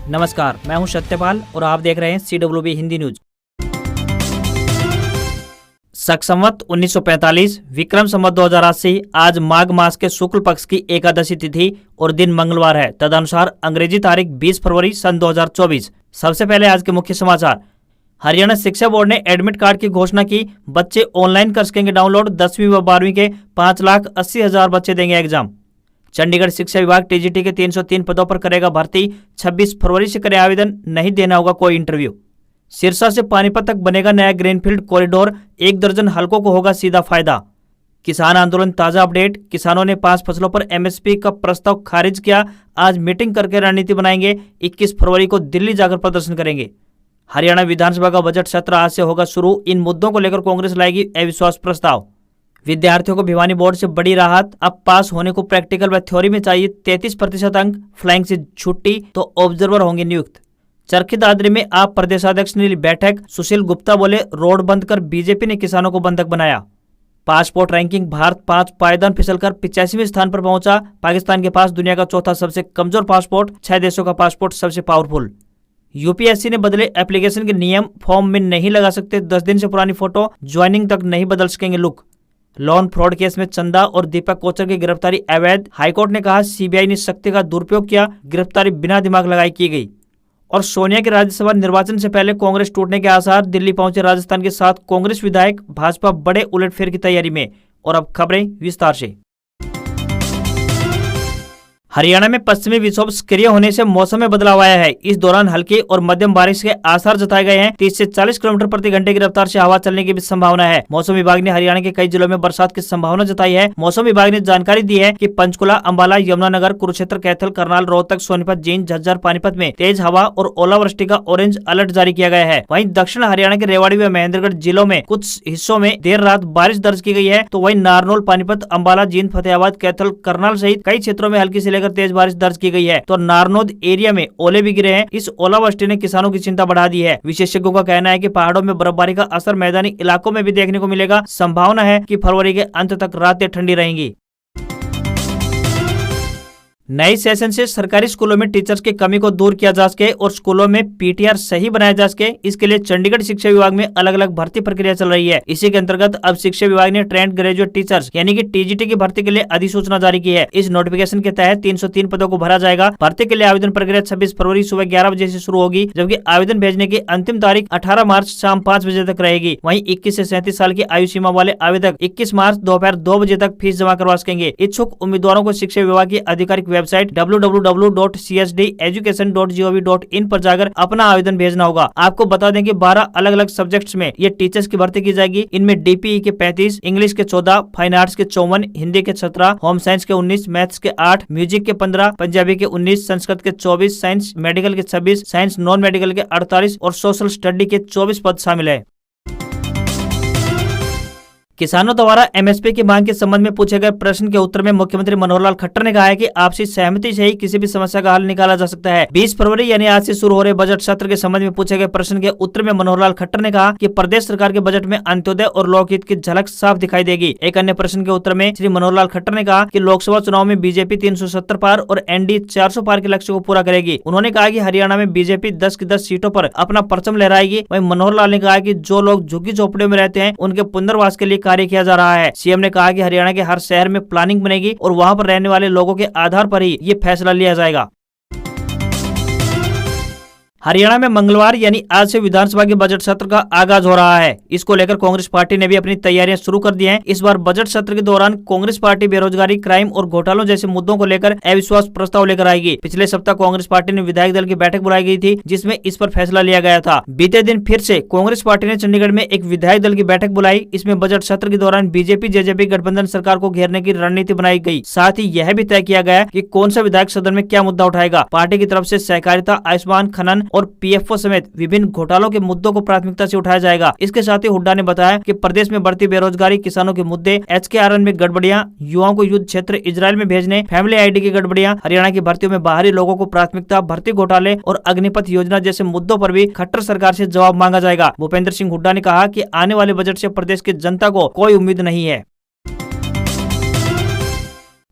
नमस्कार, मैं हूं सत्यपाल और आप देख रहे हैं CWB हिंदी न्यूज। शक संवत 1945 विक्रम संवत 2080 आज माघ मास के शुक्ल पक्ष की एकादशी तिथि और दिन मंगलवार है। तदनुसार अंग्रेजी तारीख 20 फरवरी सन 2024। सबसे पहले आज के मुख्य समाचार। हरियाणा शिक्षा बोर्ड ने एडमिट कार्ड की घोषणा की। बच्चे ऑनलाइन कर सकेंगे डाउनलोड। 10वीं व 12वीं के 5,80,000 बच्चे देंगे एग्जाम। चंडीगढ़ शिक्षा विभाग TGT के 303 पदों पर करेगा भर्ती। 26 फरवरी से करें आवेदन, नहीं देना होगा कोई इंटरव्यू। सिरसा से पानीपत तक बनेगा नया ग्रीनफील्ड कॉरिडोर। 1 दर्जन हलकों को होगा सीधा फायदा। किसान आंदोलन ताजा अपडेट। किसानों ने 5 फसलों पर MSP का प्रस्ताव खारिज किया। आज मीटिंग करके रणनीति बनाएंगे। 21 फरवरी को दिल्ली जाकर प्रदर्शन करेंगे। हरियाणा विधानसभा का बजट सत्र आज से होगा शुरू। इन मुद्दों को लेकर कांग्रेस लाएगी अविश्वास प्रस्ताव। विद्यार्थियों को भिवानी बोर्ड से बड़ी राहत। अब पास होने को प्रैक्टिकल व थ्योरी में चाहिए 33% अंक। फ्लाइंग से छुट्टी तो ऑब्जर्वर होंगे नियुक्त। चरखी दादरी में आप प्रदेशाध्यक्ष ने ली बैठक। सुशील गुप्ता बोले, रोड बंद कर बीजेपी ने किसानों को बंधक बनाया। पासपोर्ट रैंकिंग भारत 5 पायदान फिसलकर 85वें स्थान पर पहुंचा। पाकिस्तान के पास दुनिया का चौथा सबसे कमजोर पासपोर्ट। 6 देशों का पासपोर्ट सबसे पावरफुल। UPSC ने बदले एप्लीकेशन के नियम। फॉर्म में नहीं लगा सकते 10 दिन से पुरानी फोटो। ज्वाइनिंग तक नहीं बदल सकेंगे लुक। लोन फ्रॉड केस में चंदा और दीपक कोचर की गिरफ्तारी अवैध। हाईकोर्ट ने कहा CBI ने शक्ति का दुरुपयोग किया। गिरफ्तारी बिना दिमाग लगाए की गई। और सोनिया के राज्यसभा निर्वाचन से पहले कांग्रेस टूटने के आसार। दिल्ली पहुंचे राजस्थान के 7 कांग्रेस विधायक। भाजपा बड़े उलटफेर की तैयारी में। और अब खबरें विस्तार से। हरियाणा में पश्चिमी विक्षोभ सक्रिय होने से मौसम में बदलाव आया है। इस दौरान हल्की और मध्यम बारिश के आसार जताए गए हैं। 30 से 40 किलोमीटर प्रति घंटे की रफ्तार से हवा चलने की भी संभावना है। मौसम विभाग ने हरियाणा के कई जिलों में बरसात की संभावना जताई है। मौसम विभाग ने जानकारी दी है कि पंचकुला, अंबाला, यमुनानगर, कुरुक्षेत्र, कैथल, करनाल, रोहतक, सोनीपत, जींद, झज्जर, पानीपत में तेज हवा और ओलावृष्टि का ऑरेंज अलर्ट जारी किया गया है। वहीं दक्षिण हरियाणा के रेवाड़ी व महेंद्रगढ़ जिलों में कुछ हिस्सों में देर रात बारिश दर्ज की गई है। तो वहीं नारनौल, पानीपत, अंबाला, जींद, फतेहाबाद, कैथल, करनाल सहित कई क्षेत्रों में हल्की से लेकर तेज बारिश दर्ज की गई है। तो नारनौद एरिया में ओले भी गिरे हैं। इस ओलावृष्टि ने किसानों की चिंता बढ़ा दी है। विशेषज्ञों का कहना है कि पहाड़ों में बर्फबारी का असर मैदानी इलाकों में भी देखने को मिलेगा। संभावना है कि फरवरी के अंत तक रातें ठंडी रहेंगी। नई सेशन से सरकारी स्कूलों में टीचर्स की कमी को दूर किया जा सके और स्कूलों में PTR सही बनाया जा सके, इसके लिए चंडीगढ़ शिक्षा विभाग में अलग अलग भर्ती प्रक्रिया चल रही है। इसी के अंतर्गत अब शिक्षा विभाग ने ट्रेंड ग्रेजुएट टीचर्स यानी कि TGT की भर्ती के लिए अधिसूचना जारी की है। इस नोटिफिकेशन के तहत 303 पदों को भरा जाएगा। भर्ती के लिए आवेदन प्रक्रिया 26 फरवरी सुबह 11 बजे से शुरू होगी, जबकि आवेदन भेजने की अंतिम तारीख 18 मार्च शाम 5 बजे तक रहेगी। वहीं 21 से 37 साल की आयु सीमा वाले आवेदक 21 मार्च दोपहर 2 बजे तक फीस जमा करवा सकेंगे। इच्छुक उम्मीदवारों को शिक्षा विभाग की आधिकारिक वेबसाइट www.csdeducation.gov.in पर जाकर अपना आवेदन भेजना होगा। आपको बता दें कि 12 अलग अलग सब्जेक्ट्स में ये टीचर्स की भर्ती की जाएगी। इनमें DPE के 35, इंग्लिश के 14, फाइन आर्ट्स के 54, हिंदी के 17, होम साइंस के 19, मैथ्स के 8, म्यूजिक के 15, पंजाबी के 19, संस्कृत के 24, साइंस मेडिकल के 26, साइंस नॉन मेडिकल के 48 और सोशल स्टडी के 24 पद शामिल है। किसानों द्वारा MSP की मांग के संबंध में पूछे गए प्रश्न के उत्तर में मुख्यमंत्री मनोहर लाल खट्टर ने कहा है कि आपसी सहमति से ही किसी भी समस्या का हल निकाला जा सकता है। 20 फरवरी यानी आज से शुरू हो रहे बजट सत्र के संबंध में पूछे गए प्रश्न के उत्तर में मनोहर लाल खट्टर ने कहा कि प्रदेश सरकार के बजट में अंत्योदय और लोकहित की झलक साफ दिखाई देगी। एक अन्य प्रश्न के उत्तर में श्री मनोहर लाल खट्टर ने कहा कि लोकसभा चुनाव में बीजेपी 370 पार और NDA 400 पार के लक्ष्य को पूरा करेगी। उन्होंने कहा कि हरियाणा में बीजेपी 10 की 10 सीटों पर अपना परचम लहराएगी। वहीं मनोहर लाल ने कहा कि जो लोग झुग्गी झोपड़ियों में रहते हैं उनके पुनर्वास के लिए कार्य किया जा रहा है। CM ने कहा कि हरियाणा के हर शहर में प्लानिंग बनेगी और वहां पर रहने वाले लोगों के आधार पर ही ये फैसला लिया जाएगा। हरियाणा में मंगलवार यानी आज से विधानसभा के बजट सत्र का आगाज हो रहा है। इसको लेकर कांग्रेस पार्टी ने भी अपनी तैयारियां शुरू कर दी हैं। इस बार बजट सत्र के दौरान कांग्रेस पार्टी बेरोजगारी, क्राइम और घोटालों जैसे मुद्दों को लेकर अविश्वास प्रस्ताव लेकर आएगी। पिछले सप्ताह कांग्रेस पार्टी ने विधायक दल की बैठक बुलाई गई थी, जिसमें इस पर फैसला लिया गया था। बीते दिन फिर से कांग्रेस पार्टी ने चंडीगढ़ में एक विधायक दल की बैठक बुलाई। इसमें बजट सत्र के दौरान बीजेपी JJP गठबंधन सरकार को घेरने की रणनीति बनाई गई। साथ ही यह भी तय किया गया कि कौन सा विधायक सदन में क्या मुद्दा उठाएगा। पार्टी की तरफ से सहकारिता, आयुष्मान, खनन और PFO समेत विभिन्न घोटालों के मुद्दों को प्राथमिकता से उठाया जाएगा। इसके साथ ही हुड्डा ने बताया कि प्रदेश में बढ़ती बेरोजगारी, किसानों के मुद्दे, HKRN में गड़बड़ियां, युवाओं को युद्ध क्षेत्र इजरायल में भेजने, फैमिली ID की गड़बड़ियां, हरियाणा की भर्तियों में बाहरी लोगों को प्राथमिकता, भर्ती घोटाले और अग्निपथ योजना जैसे मुद्दों पर भी खट्टर सरकार से जवाब मांगा जाएगा। भूपेंद्र सिंह हुड्डा ने कहा कि आने वाले बजट से प्रदेश की जनता को कोई उम्मीद नहीं है।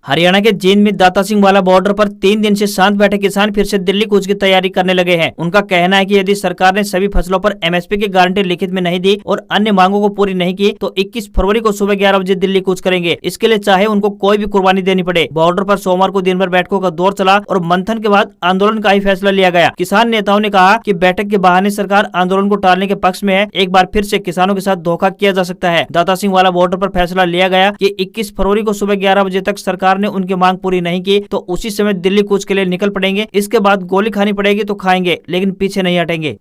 हरियाणा के जींद में दाता सिंह वाला बॉर्डर पर 3 दिन से शांत बैठे किसान फिर से दिल्ली कूच की तैयारी करने लगे हैं। उनका कहना है कि यदि सरकार ने सभी फसलों पर एमएसपी की गारंटी लिखित में नहीं दी और अन्य मांगों को पूरी नहीं की तो 21 फरवरी को सुबह 11 बजे दिल्ली कूच करेंगे। इसके लिए चाहे उनको कोई भी कुर्बानी देनी पड़े। बॉर्डर पर सोमवार को दिन भर बैठकों का दौर चला और मंथन के बाद आंदोलन का ही फैसला लिया गया। किसान नेताओं ने कहा कि बैठक के बहाने सरकार आंदोलन को टालने के पक्ष में है। एक बार फिर से किसानों के साथ धोखा किया जा सकता है। दाता सिंह वाला बॉर्डर पर फैसला लिया गया कि 21 फरवरी को सुबह 11 बजे तक सरकार ने उनकी मांग पूरी नहीं की तो उसी समय दिल्ली कूच के लिए निकल पड़ेंगे। इसके बाद गोली खानी पड़ेगी तो खाएंगे, लेकिन पीछे नहीं हटेंगे।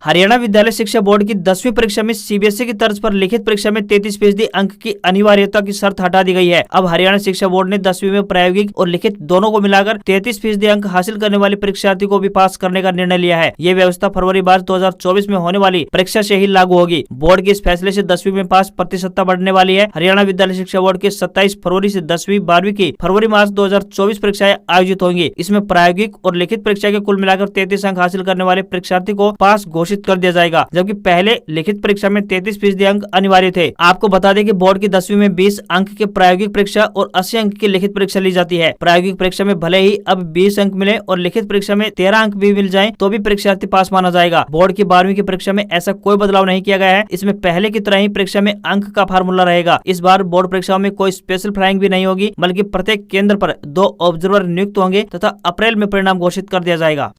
हरियाणा विद्यालय शिक्षा बोर्ड की 10वीं परीक्षा में सीबीएसई की तर्ज पर लिखित परीक्षा में 33% अंक की अनिवार्यता की शर्त हटा दी गई है। अब हरियाणा शिक्षा बोर्ड ने 10वीं में प्रायोगिक और लिखित दोनों को मिलाकर 33% अंक हासिल करने वाले परीक्षार्थी को भी पास करने का निर्णय लिया है। ये व्यवस्था फरवरी 2024 में होने वाली परीक्षा से ही लागू होगी। बोर्ड के इस फैसले से 10वीं में पास प्रतिशतता बढ़ने वाली है। हरियाणा विद्यालय शिक्षा बोर्ड के 27 फरवरी से 10वीं 12वीं की फरवरी मार्च 2024 परीक्षाएं आयोजित होंगी। इसमें प्रायोगिक और लिखित परीक्षा के कुल मिलाकर 33 अंक हासिल करने वाले परीक्षार्थी को पास घोषित कर दिया जाएगा, जबकि पहले लिखित परीक्षा में 33% अंक अनिवार्य थे। आपको बता दें कि बोर्ड की 10वीं में 20 अंक के प्रायोगिक परीक्षा और 80 अंक की लिखित परीक्षा ली जाती है। प्रायोगिक परीक्षा में भले ही अब 20 अंक मिले और लिखित परीक्षा में 13 अंक भी मिल जाएं, तो भी परीक्षार्थी पास माना जाएगा। बोर्ड की 12वीं की परीक्षा में ऐसा कोई बदलाव नहीं किया गया है। इसमें पहले की तरह ही परीक्षा में अंक का फार्मूला रहेगा। इस बार बोर्ड परीक्षाओं में कोई स्पेशल फ्लाइंग भी नहीं होगी, बल्कि प्रत्येक केंद्र पर 2 ऑब्जर्वर नियुक्त होंगे तथा अप्रैल में परिणाम घोषित कर दिया जाएगा।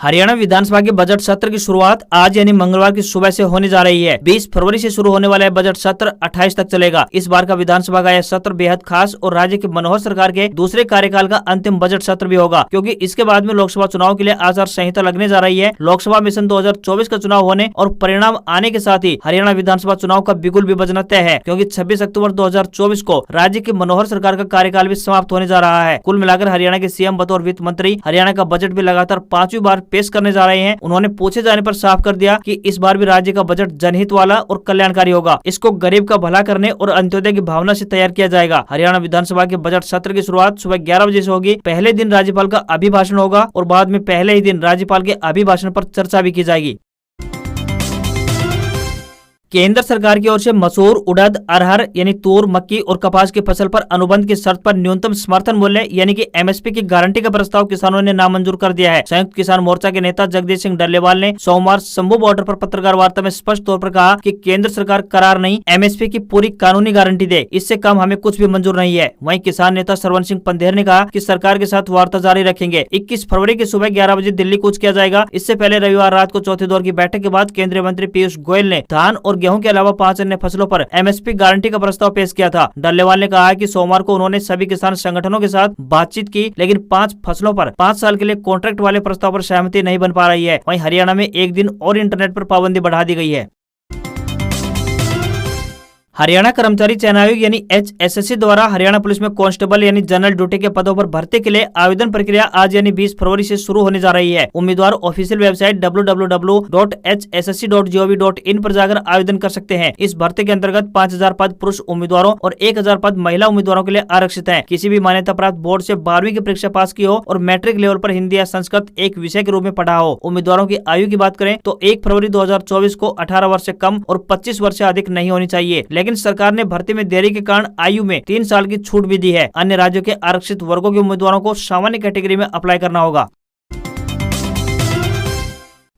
हरियाणा विधानसभा के बजट सत्र की शुरुआत आज यानी मंगलवार की सुबह से होने जा रही है। 20 फरवरी से शुरू होने वाला बजट सत्र 28 तक चलेगा। इस बार का विधानसभा का यह सत्र बेहद खास और राज्य के मनोहर सरकार के दूसरे कार्यकाल का अंतिम बजट सत्र भी होगा, क्योंकि इसके बाद में लोकसभा चुनाव के लिए आचार संहिता लगने जा रही है। लोकसभा में सन 2024 का चुनाव होने और परिणाम आने के साथ ही हरियाणा विधानसभा चुनाव का बिगुल भी बजना तय है, क्योंकि 26 अक्टूबर 2024 को राज्य के मनोहर सरकार का कार्यकाल भी समाप्त होने जा रहा है। कुल मिलाकर हरियाणा के सीएम बतौर वित्त मंत्री हरियाणा का बजट भी लगातार 5वीं बार पेश करने जा रहे हैं। उन्होंने पूछे जाने पर साफ कर दिया कि इस बार भी राज्य का बजट जनहित वाला और कल्याणकारी होगा। इसको गरीब का भला करने और अंत्योदय की भावना से तैयार किया जाएगा। हरियाणा विधानसभा के बजट सत्र की शुरुआत सुबह 11 बजे से होगी। पहले दिन राज्यपाल का अभिभाषण होगा और बाद में पहले ही दिन राज्यपाल के अभिभाषण पर चर्चा भी की जाएगी। केंद्र सरकार की ओर से मसूर, उड़द, अरहर यानी तूर, मक्की और कपास की फसल पर अनुबंध की शर्त पर न्यूनतम समर्थन मूल्य यानी कि एमएसपी की गारंटी का प्रस्ताव किसानों ने नामंजूर कर दिया है। संयुक्त किसान मोर्चा के नेता जगदीश सिंह डल्लेवाल ने सोमवार शंभू बॉर्डर पर पत्रकार वार्ता में स्पष्ट तौर पर कहा कि केंद्र सरकार करार नहीं, एमएसपी की पूरी कानूनी गारंटी दे, इससे कम हमें कुछ भी मंजूर नहीं है। वहीं किसान नेता सरवन सिंह पंधेर ने कहा कि सरकार के साथ वार्ता जारी रखेंगे। 21 फरवरी की सुबह 11 बजे दिल्ली कूच किया जाएगा। इससे पहले रविवार रात को चौथे दौर की बैठक के बाद केंद्रीय मंत्री पीयूष गोयल ने धान और गेहूं के अलावा 5 अन्य फसलों पर एमएसपी गारंटी का प्रस्ताव पेश किया था। डल्लेवाल ने कहा कि सोमवार को उन्होंने सभी किसान संगठनों के साथ बातचीत की, लेकिन 5 फसलों पर 5 साल के लिए कॉन्ट्रैक्ट वाले प्रस्ताव पर सहमति नहीं बन पा रही है। वहीं हरियाणा में एक दिन और इंटरनेट पर पाबंदी बढ़ा दी गई है। हरियाणा कर्मचारी चयन आयोग यानी HSSC द्वारा हरियाणा पुलिस में कांस्टेबल यानी जनरल ड्यूटी के पदों पर भर्ती के लिए आवेदन प्रक्रिया आज यानी 20 फरवरी से शुरू होने जा रही है। उम्मीदवार ऑफिशियल वेबसाइट www.hssc.gov.in पर जाकर आवेदन कर सकते हैं। इस भर्ती के अंतर्गत 5000 पद पुरुष उम्मीदवारों और 1000 पद महिला उम्मीदवारों के लिए आरक्षित है। किसी भी मान्यता प्राप्त बोर्ड से 12वीं की परीक्षा पास की हो और मैट्रिक लेवल पर हिंदी या संस्कृत एक विषय के रूप में पढ़ा हो। उम्मीदवारों की आयु की बात करें तो 1 फरवरी 2024 को 18 वर्ष से कम और 25 वर्ष से अधिक नहीं होनी चाहिए। लेकिन सरकार ने भर्ती में देरी के कारण आयु में 3 साल की छूट भी दी है। अन्य राज्यों के आरक्षित वर्गों के उम्मीदवारों को सामान्य कैटेगरी में अप्लाई करना होगा।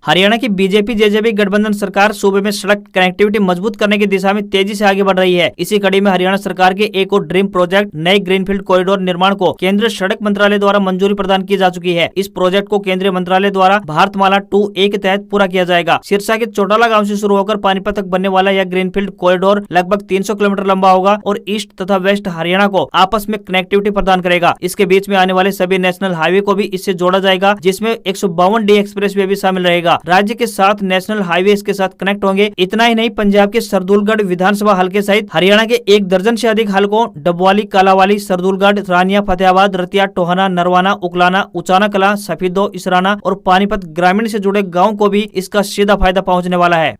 हरियाणा की बीजेपी जेजेपी गठबंधन सरकार सूबे में सड़क कनेक्टिविटी मजबूत करने की दिशा में तेजी से आगे बढ़ रही है। इसी कड़ी में हरियाणा सरकार के एक और ड्रीम प्रोजेक्ट नए ग्रीनफील्ड कॉरिडोर निर्माण को केंद्रीय सड़क मंत्रालय द्वारा मंजूरी प्रदान की जा चुकी है। इस प्रोजेक्ट को केंद्रीय मंत्रालय द्वारा भारतमाला 2A के तहत पूरा किया जाएगा। सिरसा के चौटाला गाँव से शुरू होकर पानीपत तक बनने वाला यह ग्रीनफील्ड कॉरिडोर लगभग 300 किलोमीटर लंबा होगा और ईस्ट तथा वेस्ट हरियाणा को आपस में कनेक्टिविटी प्रदान करेगा। इसके बीच में आने वाले सभी नेशनल हाईवे को भी इससे जोड़ा जाएगा, जिसमें 152D एक्सप्रेस वे भी शामिल रहेगा। राज्य के 7 नेशनल हाईवे इसके साथ कनेक्ट होंगे। इतना ही नहीं, पंजाब के सरदुलगढ़ विधानसभा हलके सहित हरियाणा के 1 दर्जन से अधिक हलकों डबवाली, कालावाली, सरदुलगढ़, रानिया, फतेहाबाद, रतिया, टोहाना, नरवाना, उकलाना, उचाना कला, सफीदो, इसराना और पानीपत ग्रामीण से जुड़े गाँव को भी इसका सीधा फायदा पहुँचने वाला है।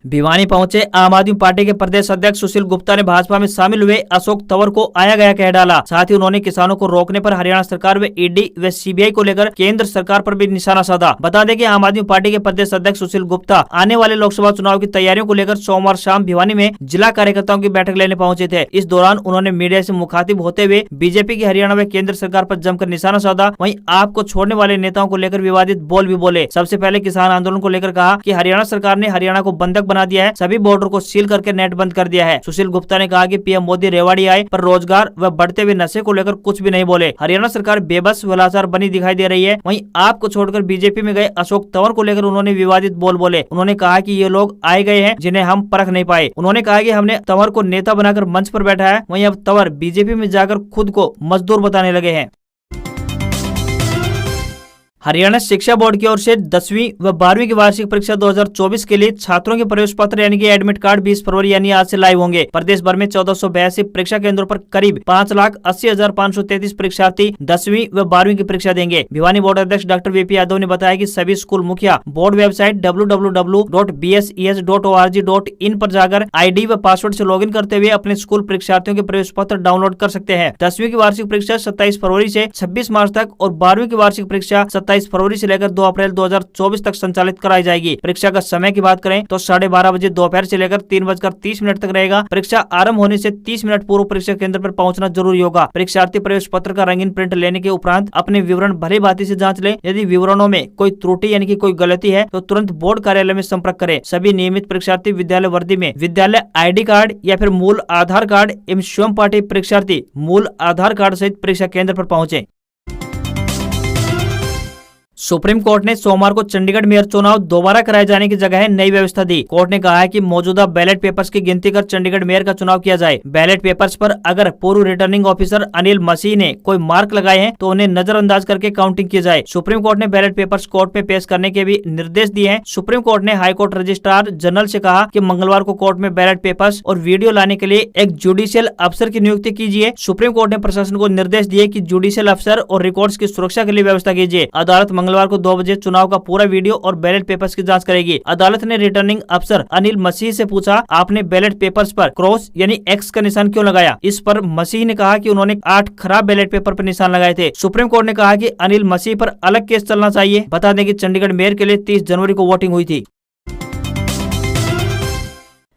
भिवानी पहुंचे आम आदमी पार्टी के प्रदेश अध्यक्ष सुशील गुप्ता ने भाजपा में शामिल हुए अशोक तंवर को आया गया कह डाला। साथ ही उन्होंने किसानों को रोकने पर हरियाणा सरकार व ईडी व सीबीआई को लेकर केंद्र सरकार पर भी निशाना साधा। बता दें कि आम आदमी पार्टी के प्रदेश अध्यक्ष सुशील गुप्ता आने वाले लोकसभा चुनाव की तैयारियों को लेकर सोमवार शाम भिवानी में जिला कार्यकर्ताओं की बैठक लेने पहुंचे थे। इस दौरान उन्होंने मीडिया से मुखातिब होते हुए बीजेपी की हरियाणा व केंद्र सरकार पर जमकर निशाना साधा। वहीं आपको छोड़ने वाले नेताओं को लेकर विवादित बोल भी बोले। सबसे पहले किसान आंदोलन को लेकर कहा कि हरियाणा सरकार ने हरियाणा को बंधक बना दिया है, सभी बॉर्डर को सील करके नेट बंद कर दिया है। सुशील गुप्ता ने कहा कि पीएम मोदी रेवाड़ी आए पर रोजगार व बढ़ते हुए नशे को लेकर कुछ भी नहीं बोले। हरियाणा सरकार बेबस व लाचार बनी दिखाई दे रही है। वहीं आपको छोड़कर बीजेपी में गए अशोक तंवर को लेकर उन्होंने विवादित बोल बोले। उन्होंने कहा कि ये लोग आए गए हैं जिन्हें हम परख नहीं पाए। उन्होंने कहा कि हमने तंवर को नेता बनाकर मंच पर बैठा है, वहीं अब तंवर बीजेपी में जाकर खुद को मजदूर बताने लगे हैं। हरियाणा शिक्षा बोर्ड की ओर से 10वीं व 12वीं की वार्षिक परीक्षा 2024 के लिए छात्रों के प्रवेश पत्र यानी कि एडमिट कार्ड 20 फरवरी यानी आज से लाइव होंगे। प्रदेश भर में 1482 परीक्षा केंद्रों पर करीब 5,80,533 परीक्षार्थी 10वीं व 12वीं की परीक्षा देंगे। भिवानी बोर्ड अध्यक्ष डॉक्टर वीपी यादव ने बताया कि सभी स्कूल मुखिया बोर्ड वेबसाइट www.bses.org.in पर जाकर आईडी व पासवर्ड से लॉगिन करते हुए अपने स्कूल परीक्षार्थियों के प्रवेश पत्र डाउनलोड कर सकते हैं। 10वीं की वार्षिक परीक्षा 27 फरवरी से 26 मार्च तक और 12वीं की वार्षिक परीक्षा 27 फरवरी से लेकर 2 अप्रैल 2024 तक संचालित कराई जाएगी। परीक्षा का समय की बात करें तो 12:30 बजे दोपहर से लेकर 3:30 तक रहेगा। परीक्षा आरंभ होने से 30 मिनट पूर्व परीक्षा केंद्र पर पहुंचना जरूरी होगा। परीक्षार्थी प्रवेश पत्र का रंगीन प्रिंट लेने के उपरांत अपने विवरण भली भांति से जांच ले। यदि विवरणों में कोई त्रुटि यानी कि कोई गलती है तो तुरंत बोर्ड कार्यालय में संपर्क करें। सभी नियमित परीक्षार्थी विद्यालय वर्दी में विद्यालय आईडी कार्ड या फिर मूल आधार कार्ड एवं स्वयं पाठी परीक्षार्थी मूल आधार कार्ड सहित परीक्षा केंद्र पर पहुंचे। सुप्रीम कोर्ट ने सोमवार को चंडीगढ़ मेयर चुनाव दोबारा कराए जाने की जगह नई व्यवस्था दी। कोर्ट ने कहा है कि मौजूदा बैलेट पेपर्स की गिनती कर चंडीगढ़ मेयर का चुनाव किया जाए। बैलेट पेपर्स पर अगर पूर्व रिटर्निंग ऑफिसर अनिल मसीह ने कोई मार्क लगाए हैं तो उन्हें नजरअंदाज करके काउंटिंग की जाए। सुप्रीम कोर्ट ने बैलेट पेपर्स कोर्ट में पेश करने के भी निर्देश दिए हैं। सुप्रीम कोर्ट ने हाईकोर्ट रजिस्ट्रार जनरल से कहा कि मंगलवार को कोर्ट में बैलेट पेपर्स और वीडियो लाने के लिए एक जुडिशियल अफसर की नियुक्ति कीजिए। सुप्रीम कोर्ट ने प्रशासन को निर्देश दिए कि जुडिशियल अफसर और रिकॉर्ड्स की सुरक्षा के लिए व्यवस्था कीजिए। अदालत मंगलवार को 2 बजे चुनाव का पूरा वीडियो और बैलेट पेपर्स की जांच करेगी। अदालत ने रिटर्निंग अफसर अनिल मसीह से पूछा, आपने बैलेट पेपर्स पर क्रॉस यानी एक्स का निशान क्यों लगाया? इस पर मसीह ने कहा कि उन्होंने 8 खराब बैलेट पेपर पर निशान लगाए थे। सुप्रीम कोर्ट ने कहा कि अनिल मसीह पर अलग केस चलना चाहिए। बता दें कि चंडीगढ़ मेयर के लिए 30 जनवरी को वोटिंग हुई थी।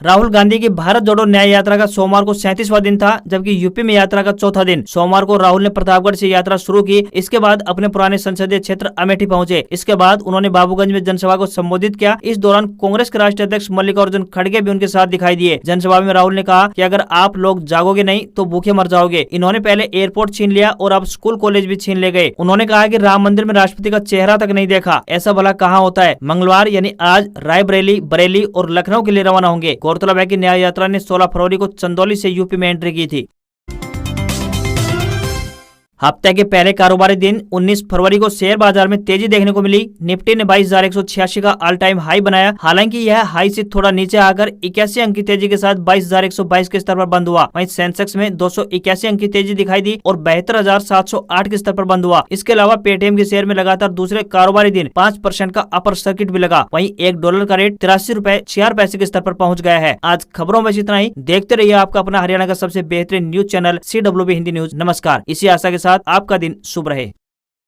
राहुल गांधी की भारत जोड़ो न्याय यात्रा का सोमवार को 37वां दिन था, जबकि यूपी में यात्रा का चौथा दिन। सोमवार को राहुल ने प्रतापगढ़ से यात्रा शुरू की। इसके बाद अपने पुराने संसदीय क्षेत्र अमेठी पहुंचे। इसके बाद उन्होंने बाबूगंज में जनसभा को संबोधित किया। इस दौरान कांग्रेस के राष्ट्रीय अध्यक्ष मल्लिकार्जुन खड़गे भी उनके साथ दिखाई दिए। जनसभा में राहुल ने कहा कि अगर आप लोग जागोगे नहीं तो भूखे मर जाओगे। इन्होंने पहले एयरपोर्ट छीन लिया और अब स्कूल कॉलेज भी छीन ले गए। उन्होंने कहा कि राम मंदिर में राष्ट्रपति का चेहरा तक नहीं देखा, ऐसा भला कहाँ होता है। मंगलवार यानी आज रायबरेली, बरेली और लखनऊ के लिए रवाना होंगे। गौरतलब है कि न्याय यात्रा ने 16 फरवरी को चंदौली से यूपी में एंट्री की थी। हफ्ते के पहले कारोबारी दिन 19 फरवरी को शेयर बाजार में तेजी देखने को मिली। निफ्टी ने 22,186 का ऑल टाइम हाई बनाया। हालांकि यह हाई से थोड़ा नीचे आकर 81 अंक की तेजी के साथ 22,122 के स्तर पर बंद हुआ। वहीं सेंसेक्स में 281 अंक की तेजी दिखाई दी और 72,708 के स्तर पर बंद हुआ। इसके अलावा पेटीएम के शेयर में लगातार दूसरे कारोबारी दिन 5% का अपर सर्किट भी लगा। वहीं $1 का रेट 83 रुपए 4 पैसे के स्तर पर पहुंच गया है। आज खबरों में इतना ही। देखते रहिए आपका अपना हरियाणा का सबसे बेहतरीन news channel CWB Hindi news. नमस्कार। इसी आशा के साथ आपका दिन शुभ रहे।